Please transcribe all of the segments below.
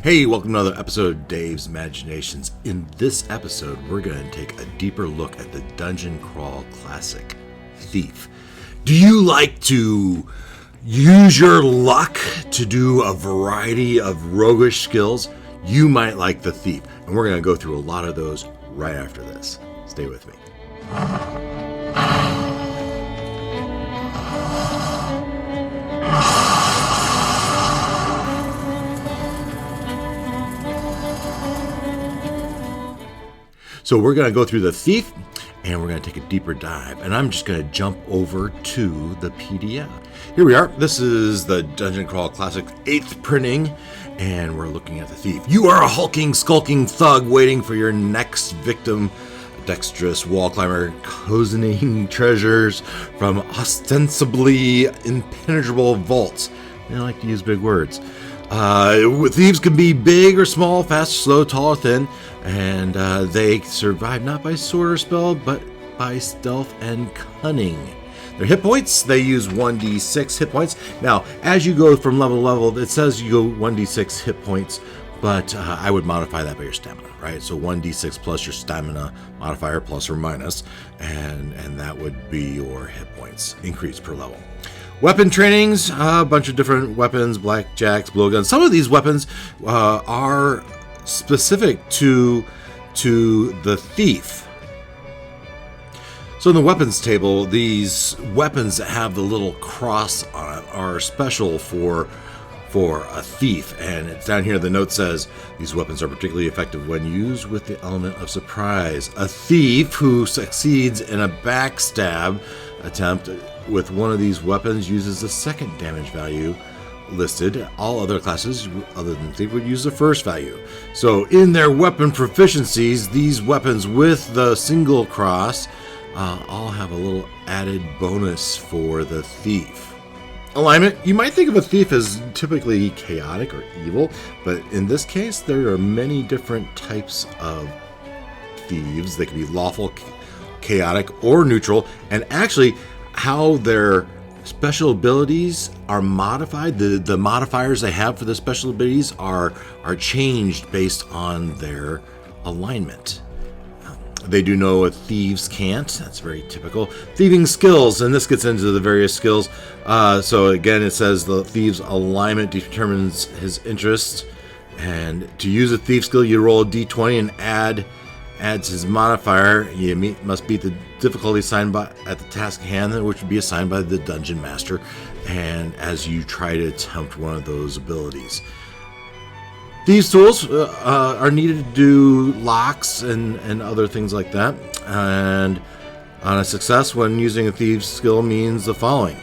Hey, welcome to another episode of Dave's Imaginations. In this episode, we're going to take a deeper look at the dungeon crawl classic, Thief. Do you like to use your luck to do a variety of roguish skills? You might like the Thief, and we're going to go through a lot of those right after this. Stay with me. So we're going to go through the Thief, and we're going to take a deeper dive. And I'm just going to jump over to the PDF. Here we are. This is the Dungeon Crawl Classic 8th printing, and we're looking at the Thief. You are a hulking, skulking thug waiting for your next victim. A dexterous wall climber cozening treasures from ostensibly impenetrable vaults. They like to use big words. Thieves can be big or small, fast, slow, tall, or thin. And they survive not by sword or spell, but by stealth and cunning. Their hit points, they use 1d6 hit points. Now, as you go from level to level, it says you go 1d6 hit points, but I would modify that by your stamina, right? So 1d6 plus your stamina modifier, plus or minus, and that would be your hit points increase per level. Weapon trainings, a bunch of different weapons, blackjacks, blowguns. Some of these weapons are specific to the Thief. So in the weapons table, these weapons that have the little cross on it are special for a thief. And it's down here, the note says, these weapons are particularly effective when used with the element of surprise. A thief who succeeds in a backstab attempt with one of these weapons uses the second damage value listed. All other classes other than Thief would use the first value. So in their weapon proficiencies, these weapons with the single cross all have a little added bonus for the Thief. Alignment. You might think of a Thief as typically chaotic or evil, but in this case there are many different types of thieves. They can be lawful, chaotic, or neutral, and actually how their special abilities are modified. The modifiers they have for the special abilities are changed based on their alignment. They do know what thieves can't. That's very typical. Thieving skills, and this gets into the various skills. So again, it says the thief's alignment determines his interest. And to use a thief skill, you roll a d20 and adds his modifier. You must beat the difficulty assigned at the task at hand, which would be assigned by the dungeon master, and as you try to attempt one of those abilities. These tools are needed to do locks and other things like that. And on a success when using a thieves skill means the following.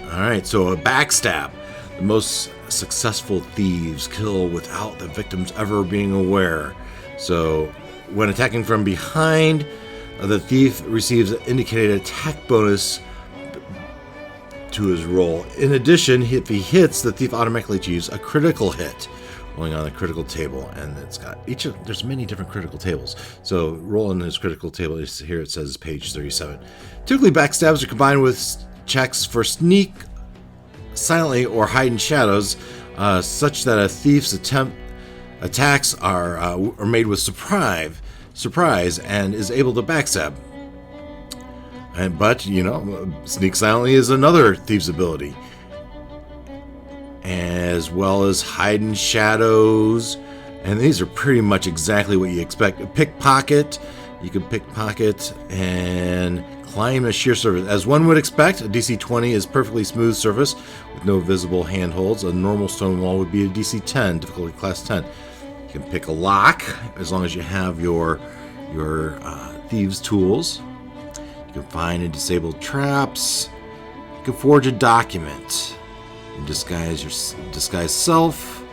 Alright, so a backstab. The most successful thieves kill without the victims ever being aware. So when attacking from behind, the thief receives an indicated attack bonus to his roll. In addition, if he hits, the thief automatically achieves a critical hit, rolling on the critical table. And it's got there's many different critical tables. So roll in his critical table. Here it says page 37. Typically, backstabs are combined with checks for sneak, silently, or hide in shadows, such that a thief's attacks are made with surprise and is able to backstab. But sneak silently is another thief's ability, as well as hide in shadows, and these are pretty much exactly what you expect. Pickpocket, you can pickpocket, and climb a sheer surface. As one would expect, a DC 20 is perfectly smooth surface with no visible handholds. A normal stone wall would be a DC 10, difficulty class 10. You can pick a lock as long as you have your thieves' tools. You can find and disable traps. You can forge a document and disguise self.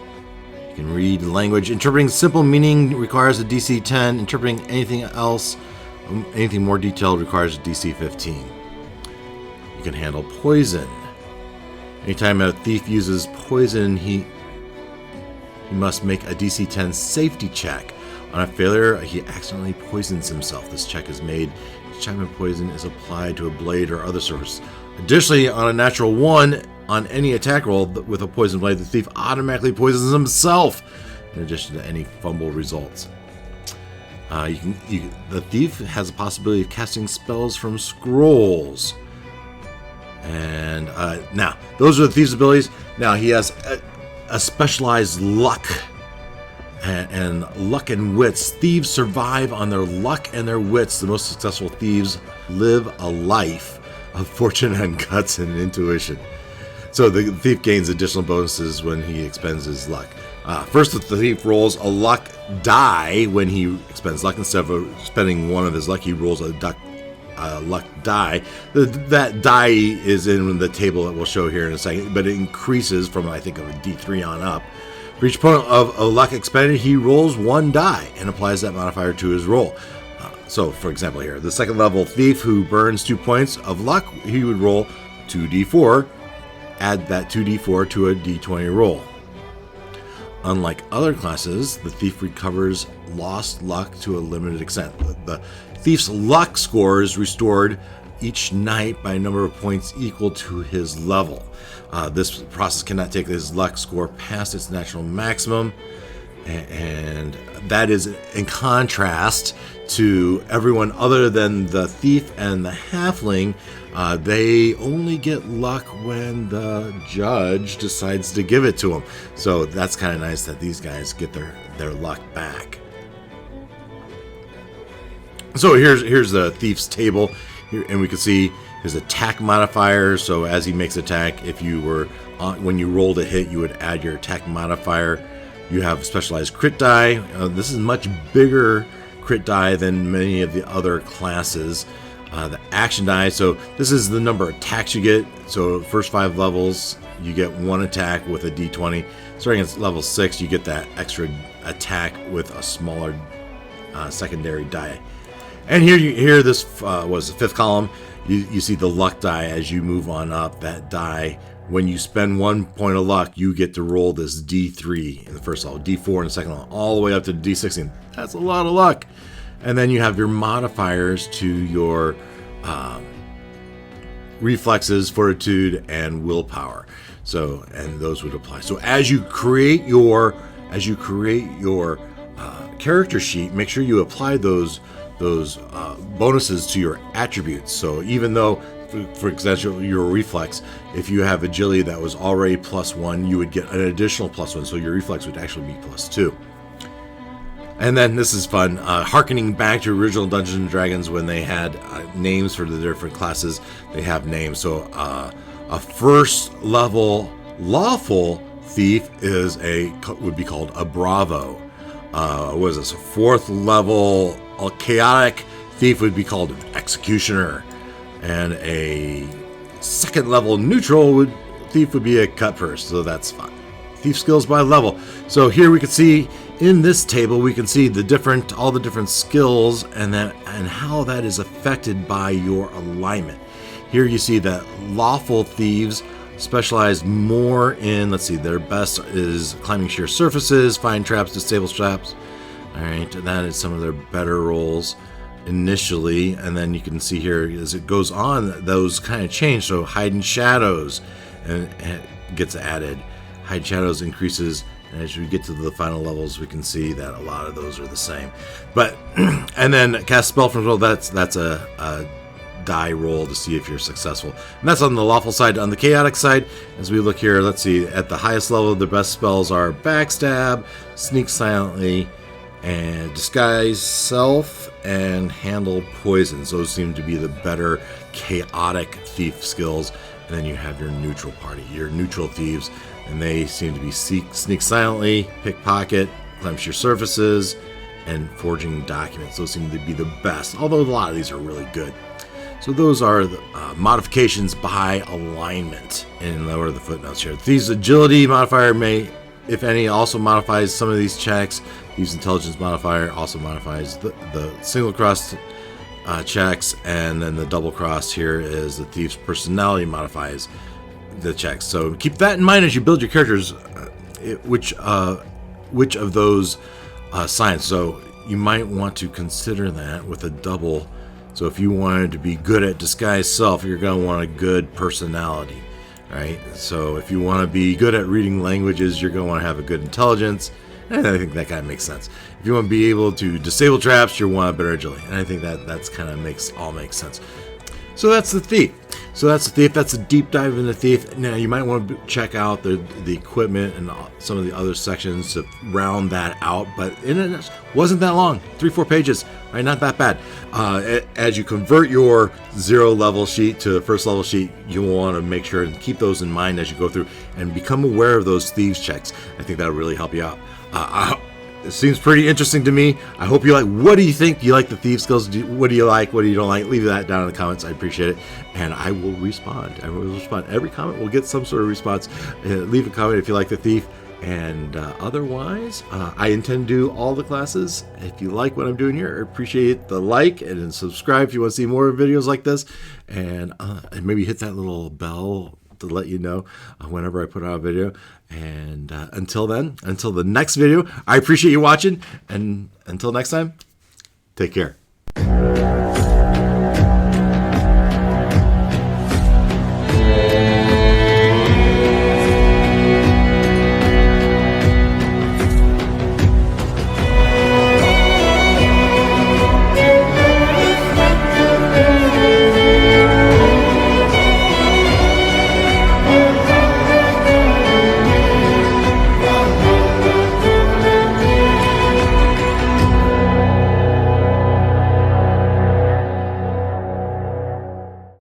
You can read language. Interpreting simple meaning requires a DC 10. Interpreting anything more detailed requires a DC 15. You can handle poison. Anytime a thief uses poison, he must make a DC 10 safety check. On a failure, he accidentally poisons himself. This check is made. Each time a poison is applied to a blade or other surface. Additionally, on a natural 1, on any attack roll with a poison blade, the thief automatically poisons himself in addition to any fumble results. The thief has a possibility of casting spells from scrolls. And now, those are the thief's abilities. Now, he has a specialized luck. And luck and wits. Thieves survive on their luck and their wits. The most successful thieves live a life of fortune and guts and intuition. So the thief gains additional bonuses when he expends his luck. First, the thief rolls a luck die when he expends luck. Instead of spending one of his luck, he rolls a luck die. That die is in the table that we'll show here in a second, but it increases from, I think, a D3 on up. For each point of luck expended, he rolls one die and applies that modifier to his roll. So, for example here, the second level thief who burns 2 points of luck, he would roll 2d4, add that 2d4 to a d20 roll. Unlike other classes, the thief recovers lost luck to a limited extent. The thief's luck score is restored each night by a number of points equal to his level. This process cannot take his luck score past its natural maximum, and that is in contrast to everyone other than the thief and the halfling. They only get luck when the judge decides to give it to them. So that's kind of nice that these guys get their luck back. So here's the thief's table, here, and we can see his attack modifier. So as he makes attack, if you were when you rolled a hit, you would add your attack modifier. You have specialized crit die. This is much bigger crit die than many of the other classes. The action die, so this is the number of attacks you get. So first 5 levels, you get 1 attack with a d20. Starting at level 6, you get that extra attack with a smaller secondary die. And here this was the 5th column. You see the luck die as you move on up. That die, when you spend 1 point of luck, you get to roll this d3 in the first level, d4 in the second level, all the way up to d16. That's a lot of luck. And then you have your modifiers to your reflexes, fortitude, and willpower. So, and those would apply. So as you create your character sheet, make sure you apply those bonuses to your attributes. So even though, for example, your reflex, if you have agility that was already +1, you would get an additional +1. So your reflex would actually be +2. And then this is fun, harkening back to original Dungeons and Dragons when they had names for the different classes. They have names. So a first level lawful thief would be called a bravo. What is this? A 4th level chaotic thief would be called an executioner, and a 2nd level neutral thief would be a cut purse. So that's fun. Thief skills by level. So here we can see in this table, we can see all the different skills and how that is affected by your alignment. Here you see that lawful thieves specialize more in, let's see, their best is climbing sheer surfaces, find traps, disable traps. All right, that is some of their better rolls initially, and then you can see here as it goes on, those kind of change. So hide in shadows and gets added. Hide shadows increases, and as we get to the final levels, we can see that a lot of those are the same. But and then cast spell from roll. That's a die roll to see if you're successful, and that's on the lawful side. On the chaotic side, as we look here, let's see, at the highest level, the best spells are backstab, sneak silently, and disguise self, and handle poisons. Those seem to be the better chaotic thief skills. And then you have your neutral party, your neutral thieves, and they seem to be sneak silently, pickpocket, climb sheer surfaces, and forging documents. Those seem to be the best, although a lot of these are really good. So those are the modifications by alignment in the order of the footnotes here. Thieves' agility modifier may, if any, also modifies some of these checks. Thieves' intelligence modifier also modifies the single cross checks, and then the double cross here is the thief's personality modifies the checks. So keep that in mind as you build your characters, which of those signs. So you might want to consider that with a double. So if you wanted to be good at disguise self, you're going to want a good personality, right? So if you want to be good at reading languages, you're going to want to have a good intelligence. And I think that kind of makes sense. If you want to be able to disable traps, you want better agility. And I think that's kind of makes sense. So that's the thief. That's a deep dive into the thief. Now you might want to check out the equipment and some of the other sections to round that out. But it wasn't that long, 3-4 pages, right? Not that bad. As you convert your 0 level sheet to first level sheet, you want to make sure and keep those in mind as you go through and become aware of those thieves checks. I think that'll really help you out. It seems pretty interesting to me. I hope you like. What do you think? Do you like the thief skills? What do you like? What do you don't like? Leave that down in the comments. I appreciate it, and I will respond. Every comment will get some sort of response. Leave a comment if you like the thief, and otherwise, I intend to do all the classes. If you like what I'm doing here, I appreciate the like and subscribe if you want to see more videos like this, and maybe hit that little bell to let you know whenever I put out a video. And until then, until the next video, I appreciate you watching, and until next time, take care.